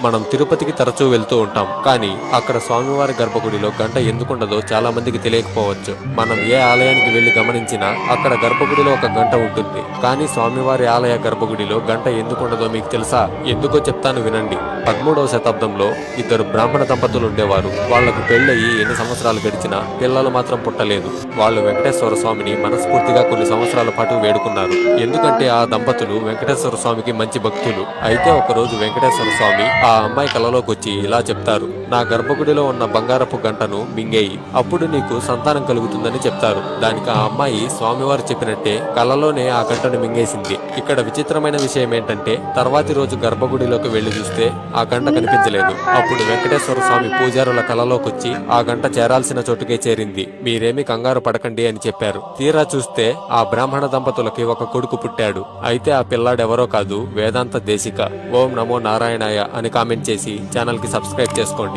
మనం తిరుపతికి తరచూ వెళ్తూ ఉంటాం, కానీ అక్కడ స్వామివారి గర్భగుడిలో గంట ఎందుకుండదో చాలా మందికి తెలియకపోవచ్చు. మనం ఏ ఆలయానికి వెళ్లి గమనించినా అక్కడ గర్భగుడిలో ఒక గంట ఉంటుంది, కానీ స్వామివారి ఆలయ గర్భగుడిలో గంట ఎందుకుండదో మీకు తెలుసా? ఎందుకో చెప్తాను వినండి. 13వ శతాబ్దంలో ఇద్దరు బ్రాహ్మణ దంపతులు ఉండేవారు. వాళ్లకు పెళ్లయి ఎన్ని సంవత్సరాలు గడిచినా పిల్లలు మాత్రం పుట్టలేదు. వాళ్ళు వెంకటేశ్వర స్వామిని మనస్ఫూర్తిగా కొన్ని సంవత్సరాల పాటు వేడుకున్నారు. ఎందుకంటే ఆ దంపతులు వెంకటేశ్వర స్వామికి మంచి భక్తులు. అయితే ఒకరోజు వెంకటేశ్వర స్వామి ఆ అమ్మాయి కలలోకి వచ్చి ఇలా చెప్తారు: నా గర్భగుడిలో ఉన్న బంగారపు గంటను మింగేయి, అప్పుడు నీకు సంతానం కలుగుతుందని చెప్తారు. దానికి ఆ అమ్మాయి స్వామివారు చెప్పినట్టే కలలోనే ఆ గంటను మింగేసింది. ఇక్కడ విచిత్రమైన విషయం ఏంటంటే తర్వాతి రోజు గర్భగుడిలోకి వెళ్లి చూస్తే ఆ గంట కనిపించలేదు. అప్పుడు వెంకటేశ్వర స్వామి పూజారుల కలలోకొచ్చి ఆ గంట చేరాల్సిన చోటుకే చేరింది, మీరేమీ కంగారు పడకండి అని చెప్పారు. తీరా చూస్తే ఆ బ్రాహ్మణ దంపతులకి ఒక కొడుకు పుట్టాడు. అయితే ఆ పిల్లాడెవరో కాదు, వేదాంత దేశిక. ఓం నమో నారాయణాయ అని కామెంట్ చేసి ఛానల్ కి సబ్స్క్రైబ్ చేసుకోండి.